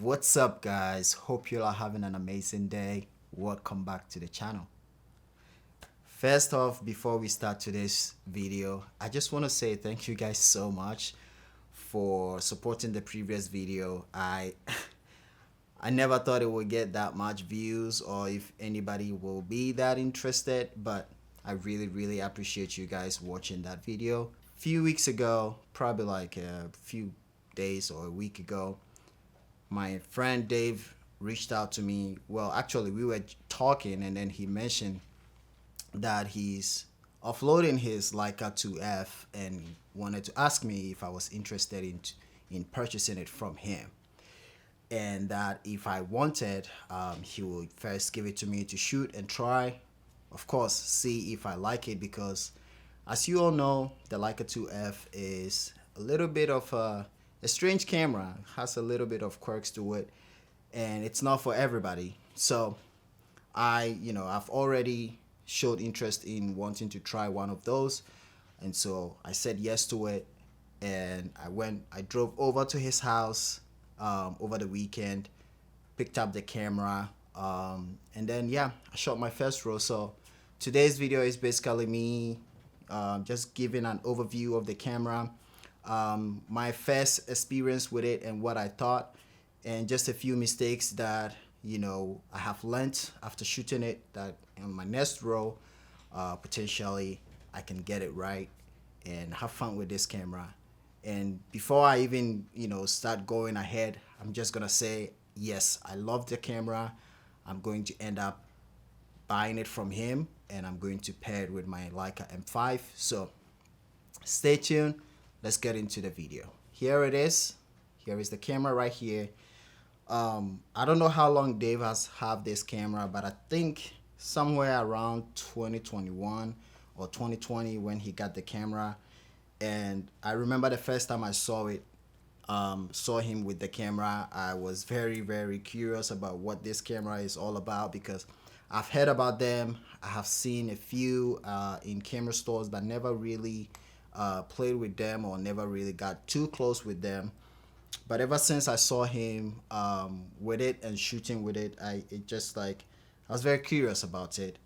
What's up, guys? Hope you are having an amazing day. Welcome back to the channel. First off, before we start today's video, I just want to say thank you guys so much for supporting the previous video. I never thought it would get that much views or if anybody will be that interested, but I really appreciate you guys watching that video. A few weeks ago, probably like a few days or a week ago, my friend Dave reached out to me. Well, actually, we were talking, and then he mentioned that he's offloading his Leica IIIf and wanted to ask me if I was interested in purchasing it from him, and that if I wanted, he would first give it to me to shoot and try, of course, see if I like it, because as you all know, the Leica IIIf is a little bit of a strange camera, has a little bit of quirks to it, and it's not for everybody. So I've already showed interest in wanting to try one of those, and so I said yes to it, and I drove over to his house over the weekend, picked up the camera, and then I shot my first roll. So today's video is basically me just giving an overview of the camera, my first experience with it and what I thought, and just a few mistakes that I have learned after shooting it, that in my next roll potentially I can get it right and have fun with this camera. And before I even start going ahead, I'm just gonna say yes, I love the camera. I'm going to end up buying it from him, and I'm going to pair it with my Leica M5. So stay tuned. Let's get into the video. Here it is. Here is the camera right here. I don't know how long Dave has had this camera, but I think somewhere around 2021 or 2020 when he got the camera. And I remember the first time I saw him with the camera, I was very curious about what this camera is all about, because I've heard about them. I have seen a few in camera stores, but never really played with them or never really got too close with them. But ever since I saw him with it and shooting with it, I was very curious about it,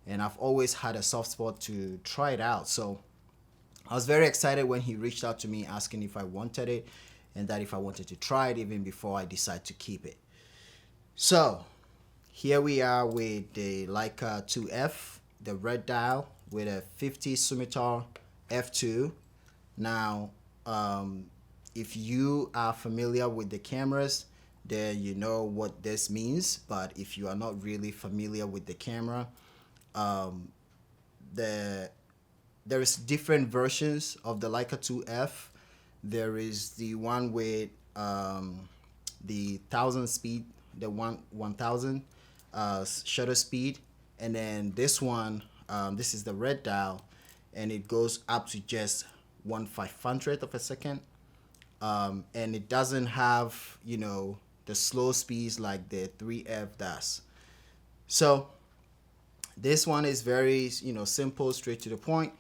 and I've always had a soft spot to try it out. So I was very excited when he reached out to me asking if I wanted it, and that if I wanted to try it even before I decide to keep it. So here we are with the Leica IIIf, the red dial with a 50 SUMMITAR f2. Now, if you are familiar with the cameras, then you know what this means. But if you are not really familiar with the camera, there is different versions of the Leica IIIf. There is the one with the 1000 speed, the 1000 shutter speed, and then this one, this is the red dial, and it goes up to just 1/500th of a second, and it doesn't have the slow speeds like the 3F does. So this one is very simple, straight to the point.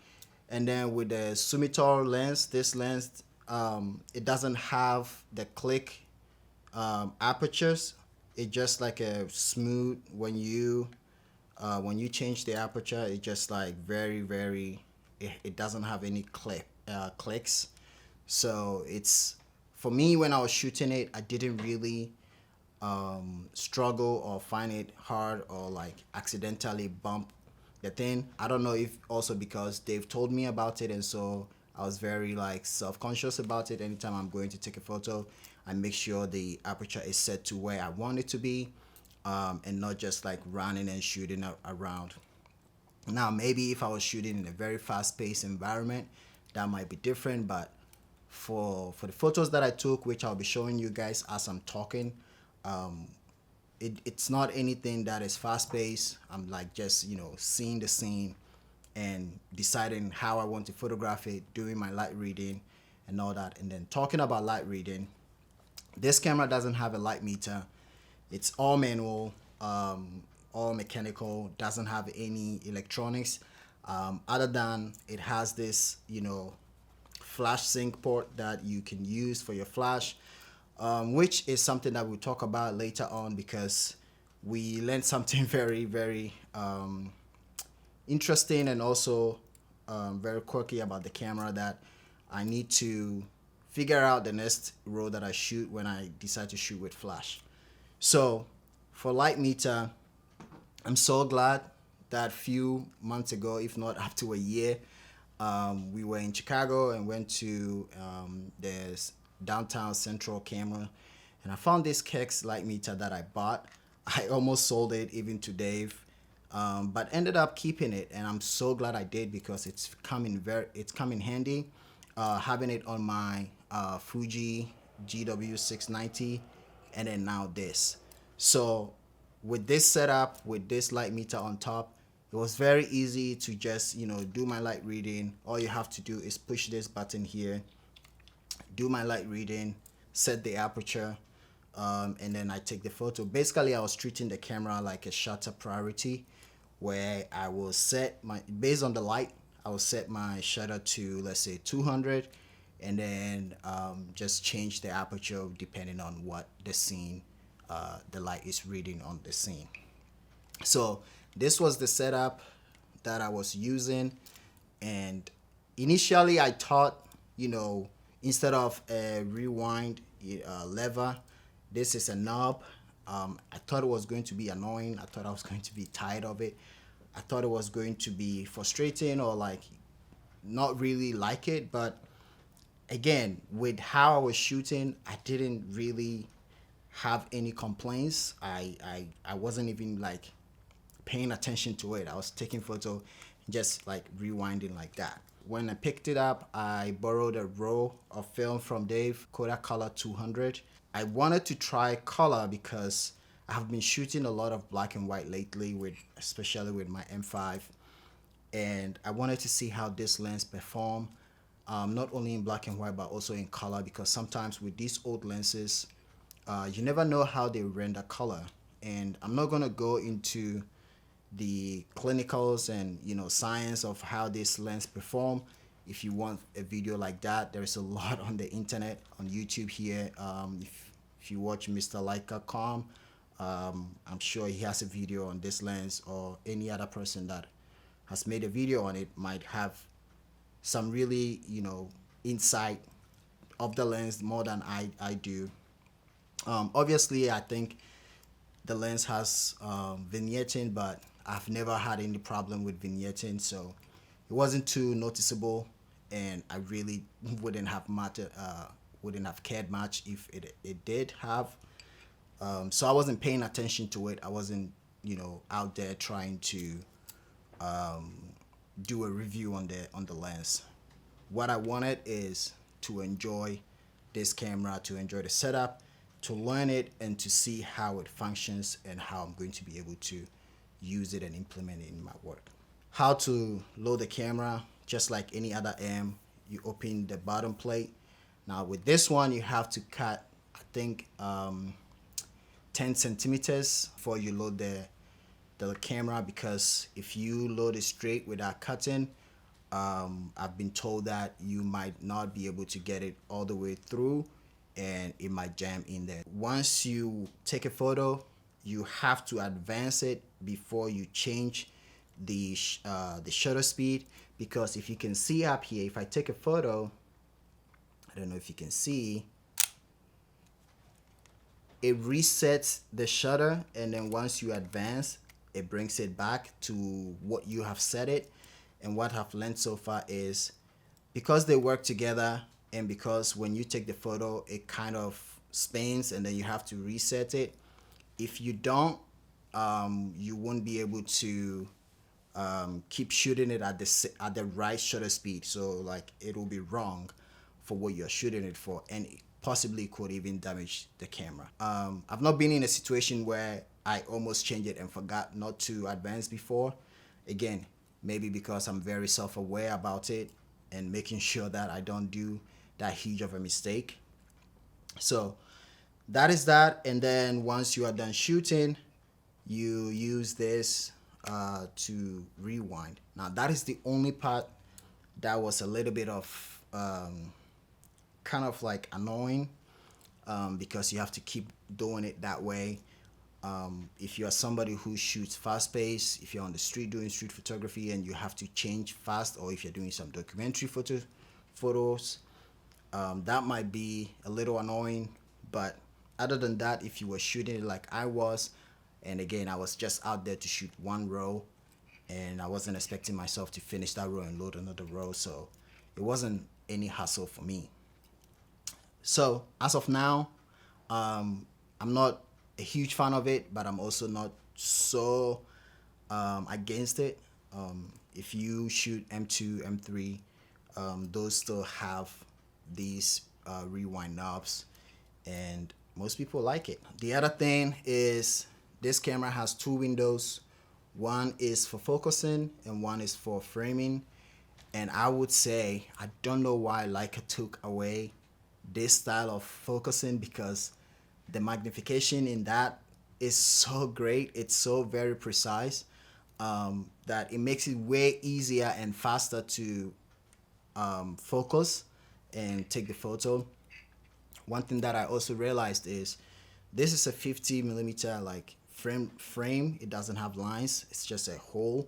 And then with the SUMMITAR lens, this lens, it doesn't have the click apertures. It just like a smooth, when you change the aperture, it just like very it doesn't have any clicks. So it's, for me, when I was shooting it, I didn't really struggle or find it hard or like accidentally bump the thing. I don't know if also because Dave told me about it, and so I was very like self-conscious about it. Anytime I'm going to take a photo, I make sure the aperture is set to where I want it to be, and not just like running and shooting around. Now, maybe if I was shooting in a very fast-paced environment, that might be different, but for the photos that I took, which I'll be showing you guys as I'm talking, it's not anything that is fast-paced. I'm like just seeing the scene and deciding how I want to photograph it, doing my light reading and all that. And then talking about light reading, this camera doesn't have a light meter. It's all manual, all mechanical, doesn't have any electronics, other than it has this flash sync port that you can use for your flash. which is something that we'll talk about later on, because we learned something very, very interesting and also very quirky about the camera that I need to figure out the next roll that I shoot when I decide to shoot with flash. So for light meter, I'm so glad that few months ago, if not up to a year, we were in Chicago and went to this downtown Central camera, and I found this KBANA light meter that I bought. I almost sold it even to Dave, but ended up keeping it, and I'm so glad I did, because it's come in handy. Having it on my Fuji GW690, and then now this. So with this setup, with this light meter on top, it was very easy to just, do my light reading. All you have to do is push this button here, do my light reading, set the aperture, and then I take the photo. Basically, I was treating the camera like a shutter priority, where I will set based on the light, I will set my shutter to, let's say, 200, and then just change the aperture depending on what the scene, the light is reading on the scene. So this was the setup that I was using, and initially I thought, instead of a rewind lever, this is a knob. I thought it was going to be annoying. I thought I was going to be tired of it. I thought it was going to be frustrating, or like not really like it. But again, with how I was shooting, I didn't really have any complaints. I wasn't even like paying attention to it. I was taking photo, just like rewinding like that. When I picked it up, I borrowed a roll of film from Dave, Kodak Color 200. I wanted to try color because I have been shooting a lot of black and white lately, especially with my M5, and I wanted to see how this lens perform, not only in black and white but also in color, because sometimes with these old lenses, you never know how they render color. And I'm not gonna go into the clinicals and science of how this lens perform. If you want a video like that, there's a lot on the internet, on YouTube here. If you watch Mr. Leica.com, I'm sure he has a video on this lens, or any other person that has made a video on it might have some really insight of the lens more than I do. Obviously, I think the lens has vignetting, but I've never had any problem with vignetting, so it wasn't too noticeable, and I really wouldn't have cared much if it did have. So I wasn't paying attention to it. I wasn't out there trying to do a review on the lens. What I wanted is to enjoy this camera, to enjoy the setup, to learn it, and to see how it functions and how I'm going to be able to use it and implement it in my work. How to load the camera: just like any other M, you open the bottom plate. Now with this one, you have to cut, I think, 10 centimeters before you load the camera, because if you load it straight without cutting, I've been told that you might not be able to get it all the way through, and it might jam in there. Once you take a photo, you have to advance it before you change the shutter speed, because if you can see up here, if I take a photo, I don't know if you can see, it resets the shutter, and then once you advance, it brings it back to what you have set it. And what I've learned so far is, because they work together, and because when you take the photo, it kind of spins and then you have to reset it. If you don't, you won't be able to keep shooting it at the right shutter speed. So like, it will be wrong for what you're shooting it for, and possibly could even damage the camera. I've not been in a situation where I almost changed it and forgot not to advance before. Again, maybe because I'm very self-aware about it and making sure that I don't do that huge of a mistake. So that is that. And then once you are done shooting, you use this to rewind. Now that is the only part that was a little bit of kind of like annoying. because you have to keep doing it that way. If you are somebody who shoots fast pace, if you're on the street doing street photography and you have to change fast, or if you're doing some documentary photos, that might be a little annoying. But other than that, if you were shooting it like I was, and again, I was just out there to shoot one row, and I wasn't expecting myself to finish that row and load another row, so it wasn't any hassle for me. So as of now, I'm not a huge fan of it, but I'm also not so against it. If you shoot M2, M3, those still have these rewind knobs, and most people like it. The other thing is this camera has two windows. One is for focusing and one is for framing. And I would say, I don't know why Leica took away this style of focusing, because the magnification in that is so great. It's so very precise that it makes it way easier and faster to focus and take the photo. One thing that I also realized is this is a 50 millimeter like frame. It doesn't have lines. It's just a hole,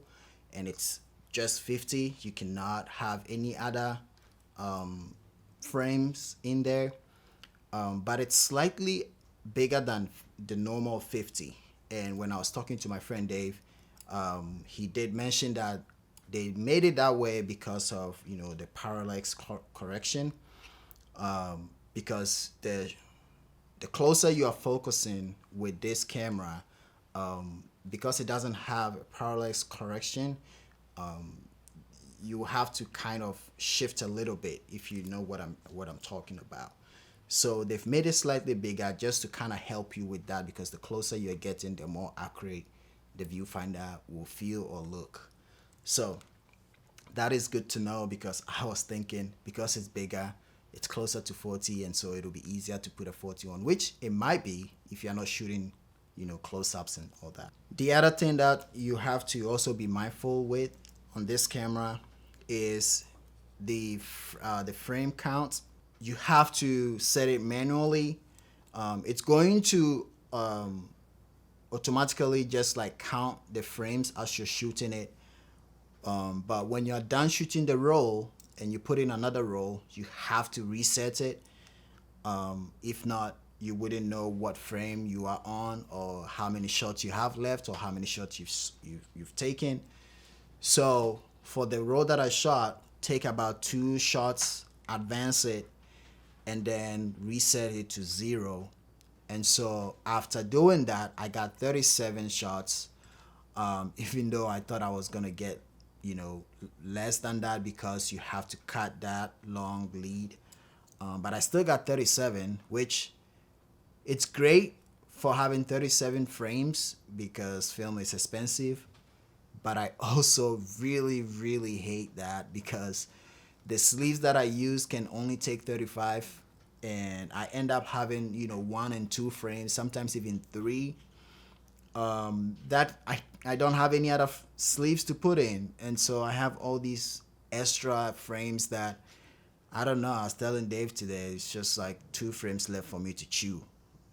and it's just 50. You cannot have any other frames in there, but it's slightly bigger than the normal 50. And when I was talking to my friend Dave, he did mention that they made it that way because of, you know, the parallax correction, because the closer you are focusing with this camera, because it doesn't have parallax correction, you have to kind of shift a little bit, if you know what I'm talking about. So they've made it slightly bigger just to kind of help you with that, because the closer you're getting, the more accurate the viewfinder will feel or look. So that is good to know, because I was thinking, because it's bigger, it's closer to 40, and so it'll be easier to put a 40 on, which it might be if you're not shooting, you know, close-ups and all that. The other thing that you have to also be mindful with on this camera is the frame count. You have to set it manually. It's going to automatically just like count the frames as you're shooting it. But when you're done shooting the roll and you put in another roll, you have to reset it. If not, you wouldn't know what frame you are on, or how many shots you have left, or how many shots you've taken. So for the roll that I shot, take about 2 shots, advance it, and then reset it to 0. And so after doing that, I got 37 shots, even though I thought I was gonna get, you know, less than that, because you have to cut that long lead. But I still got 37, which it's great for having 37 frames, because film is expensive. But I also really hate that, because the sleeves that I use can only take 35, and I end up having, you know, 1 and 2 frames, sometimes even 3, that I don't have any other sleeves to put in. And so I have all these extra frames that, I don't know, I was telling Dave today, it's just like 2 frames left for me to chew.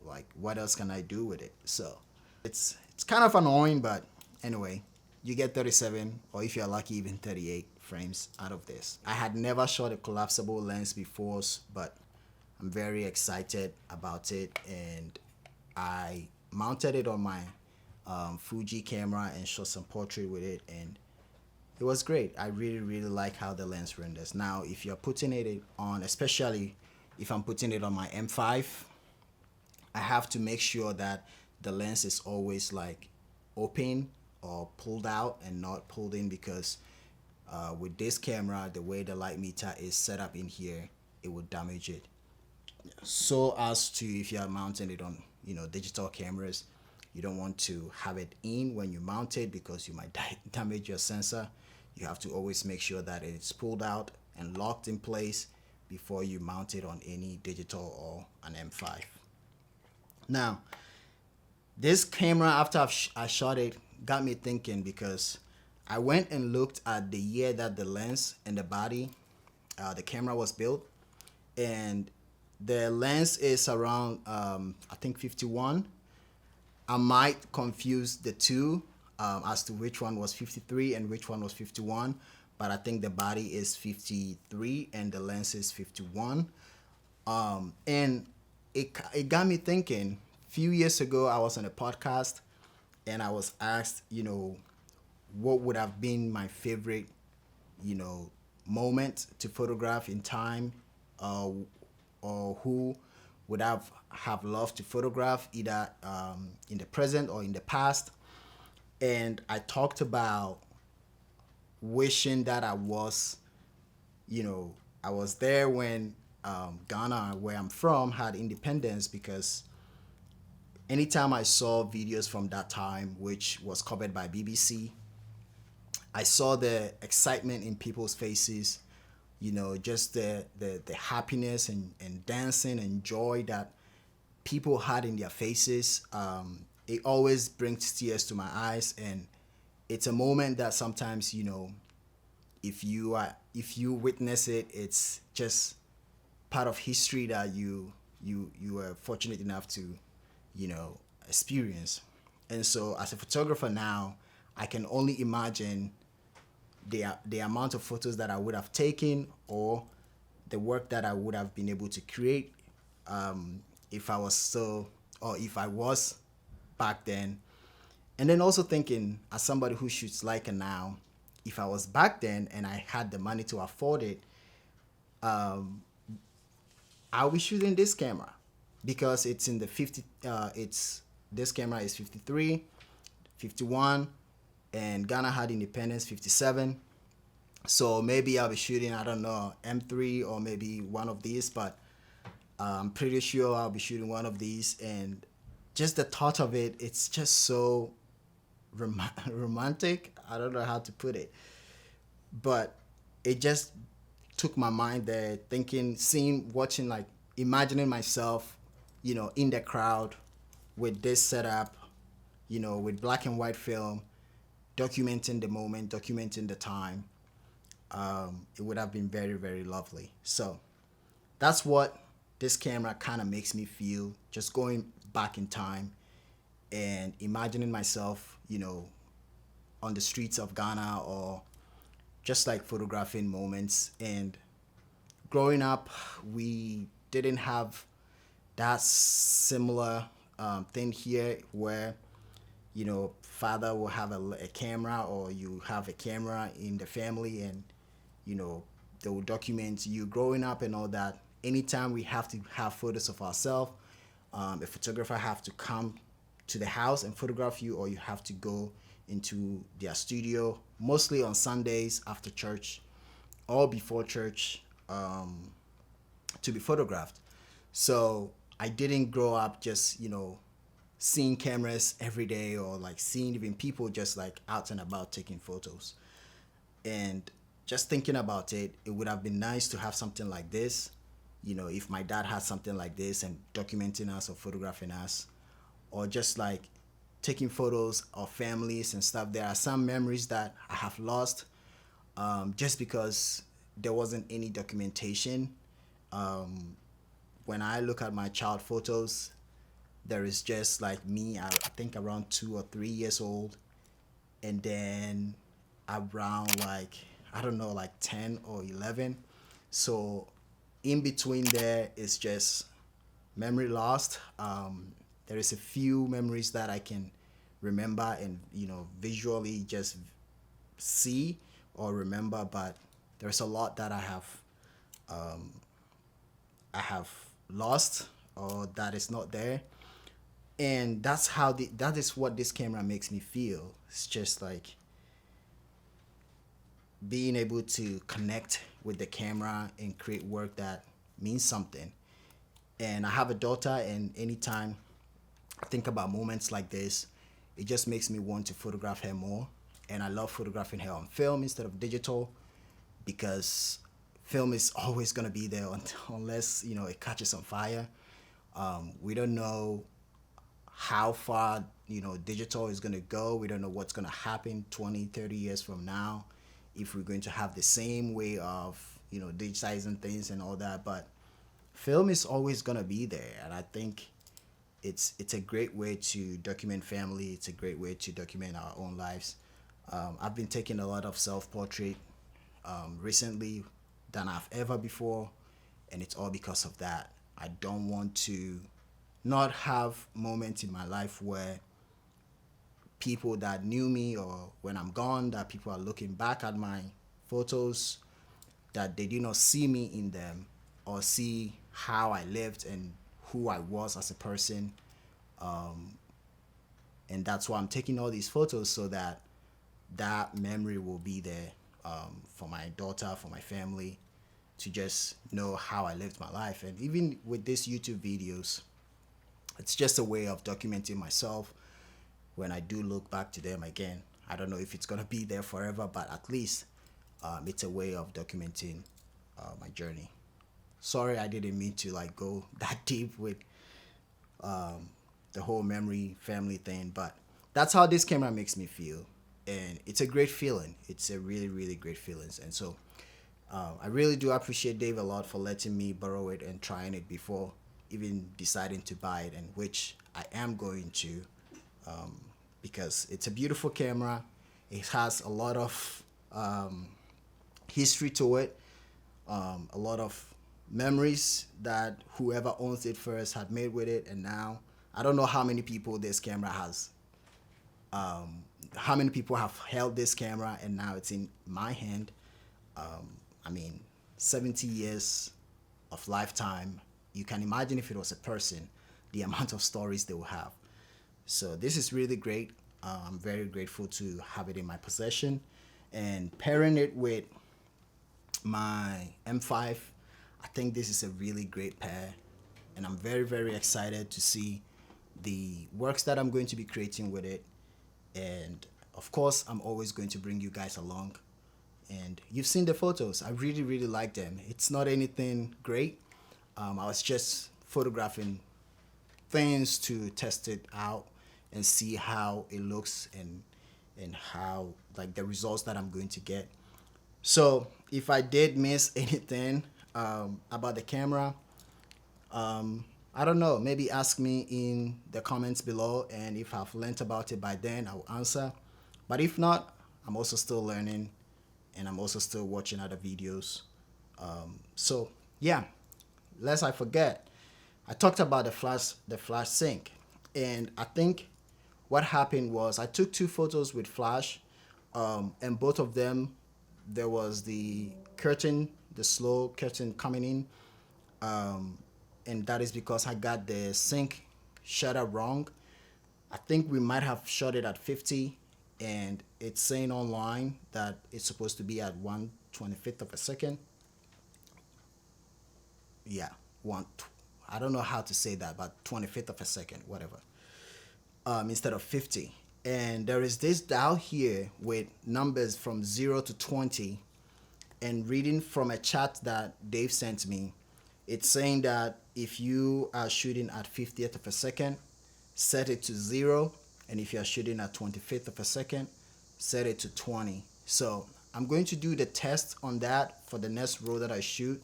Like, what else can I do with it? So it's kind of annoying, but anyway, you get 37, or if you're lucky, even 38 frames out of this. I had never shot a collapsible lens before, but I'm very excited about it, and I mounted it on my Fuji camera and shot some portrait with it, and it was great. I really like how the lens renders. Now, if you're putting it on, especially if I'm putting it on my M5, I have to make sure that the lens is always like open or pulled out and not pulled in, because with this camera, the way the light meter is set up in here, it would damage it. So as to, if you're mounting it on, you know, digital cameras, you don't want to have it in when you mount it, because you might damage your sensor. You have to always make sure that it's pulled out and locked in place before you mount it on any digital or an M5. Now, this camera, after I shot it, got me thinking, because I went and looked at the year that the lens and the body, the camera was built, and The lens is around I think 51. I might confuse the two as to which one was 53 and which one was 51, but I think the body is 53 and the lens is 51. And it got me thinking. A few years ago, I was on a podcast and I was asked, what would have been my favorite, moment to photograph in time, uh, or who would have loved to photograph either in the present or in the past. And I talked about wishing that I was there when Ghana, where I'm from, had independence, because anytime I saw videos from that time, which was covered by BBC, I saw the excitement in people's faces, just the happiness and dancing and joy that people had in their faces. It always brings tears to my eyes, and it's a moment that sometimes, if you witness it, it's just part of history that you were fortunate enough to, experience. And so as a photographer now, I can only imagine the amount of photos that I would have taken, or the work that I would have been able to create, if I was still, or if I was back then. And then also thinking, as somebody who shoots Leica now, if I was back then and I had the money to afford it, I'll be shooting this camera, because it's in the 50. This camera is 53, 51, and Ghana had independence 57. So maybe I'll be shooting, I don't know, M3 or maybe one of these, but I'm pretty sure I'll be shooting one of these. And just the thought of it, it's just so romantic. I don't know how to put it, but it just took my mind there, thinking, watching, like imagining myself, in the crowd with this setup, with black and white film, documenting the moment, documenting the time. It would have been very, very lovely. So that's what this camera kind of makes me feel, just going back in time and imagining myself, on the streets of Ghana, or just like photographing moments. And growing up, we didn't have that similar thing here, where father will have a camera, or you have a camera in the family, and they will document you growing up and all that. Anytime we have to have photos of ourselves, a photographer have to come to the house and photograph you, or you have to go into their studio, mostly on Sundays after church or before church, to be photographed. So I didn't grow up just, seeing cameras every day, or like seeing even people just like out and about taking photos. And just thinking about it, it would have been nice to have something like this, if my dad had something like this and documenting us or photographing us, or just like taking photos of families and stuff. There are some memories that I have lost, just because there wasn't any documentation. When I look at my child photos, there is just like me, I think around 2 or 3 years old, and then around like, I don't know, like 10 or 11. So in between there is just memory lost. There is a few memories that I can remember and, visually just see or remember, but there's a lot that I have lost, or that is not there. And that is what this camera makes me feel. It's just like being able to connect with the camera and create work that means something. And I have a daughter, and anytime I think about moments like this, it just makes me want to photograph her more. And I love photographing her on film instead of digital, because film is always going to be there unless it catches on fire. We don't know how far digital is going to go. We don't know what's going to happen 20, 30 years from now, if we're going to have the same way of digitizing things and all that. But film is always gonna be there, and I think it's a great way to document family. It's a great way to document our own lives. I've been taking a lot of self-portrait recently than I've ever before, and it's all because of that. I don't want to not have moments in my life where people that knew me, or when I'm gone, that people are looking back at my photos, that they did not see me in them or see how I lived and who I was as a person. And that's why I'm taking all these photos, so that that memory will be there, for my daughter, for my family, to just know how I lived my life. And even with these YouTube videos, it's just a way of documenting myself. When I do look back to them again, I don't know if it's gonna be there forever, but at least it's a way of documenting my journey. Sorry, I didn't mean to like go that deep with the whole memory family thing, but that's how this camera makes me feel, and it's a great feeling. It's a really, really great feeling. And so I really do appreciate Dave a lot for letting me borrow it and trying it before even deciding to buy it, and which I am going to, because it's a beautiful camera. It has a lot of history to it, a lot of memories that whoever owns it first had made with it. And now I don't know how many people this camera has, how many people have held this camera, and now it's in my hand. I mean, 70 years of lifetime. You can imagine if it was a person, the amount of stories they will have. So this is really great. I'm very grateful to have it in my possession, and pairing it with my M5. I think this is a really great pair, and I'm very, very excited to see the works that I'm going to be creating with it. And of course, I'm always going to bring you guys along. And you've seen the photos. I really, really like them. It's not anything great. I was just photographing things to test it out and see how it looks, and how, like, the results that I'm going to get. So if I did miss anything about the camera, I don't know, maybe ask me in the comments below, and if I've learned about it by then, I'll answer. But if not, I'm also still learning, and I'm also still watching other videos. So yeah, lest I forget, I talked about the flash sync, and I think what happened was I took 2 photos with flash, and both of them, there was the curtain, the slow curtain coming in, and that is because I got the sync shutter wrong. I think we might have shot it at 50, and it's saying online that it's supposed to be at 1/25 of a second. Yeah, I don't know how to say that, but 25th of a second, whatever, instead of 50. And there is this dial here with numbers from 0 to 20, and reading from a chat that Dave sent me, it's saying that if you are shooting at 50th of a second, set it to 0, and if you are shooting at 25th of a second, set it to 20. So I'm going to do the test on that for the next row that I shoot.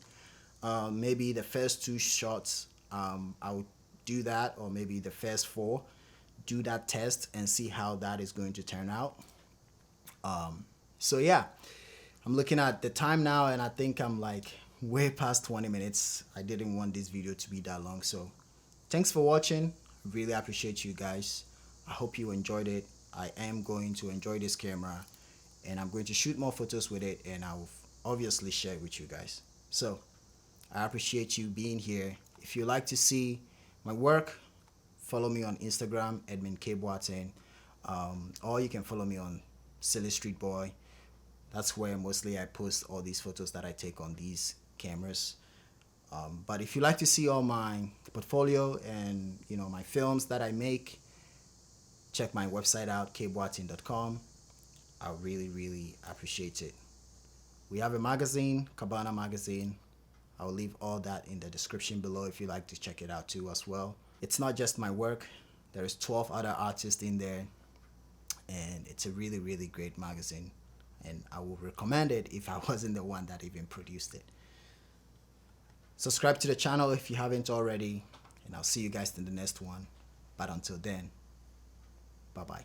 Maybe the first 2 shots, I'll do that, or maybe the first 4, do that test and see how that is going to turn out. So yeah, I'm looking at the time now, and I think I'm like way past 20 minutes. I didn't want this video to be that long. So thanks for watching. Really appreciate you guys. I hope you enjoyed it. I am going to enjoy this camera, and I'm going to shoot more photos with it, and I'll obviously share it with you guys. So I appreciate you being here. If you like to see my work, follow me on Instagram, Edmund K. Boateng, or you can follow me on Silly Street Boy. That's where mostly I post all these photos that I take on these cameras. But if you like to see all my portfolio and my films that I make, check my website out, kboateng.com. I really, really appreciate it. We have a magazine, KBANA Magazine. I'll leave all that in the description below if you like to check it out too as well. It's not just my work. There's 12 other artists in there, and it's a really, really great magazine, and I would recommend it if I wasn't the one that even produced it. Subscribe to the channel if you haven't already, and I'll see you guys in the next one. But until then, bye-bye.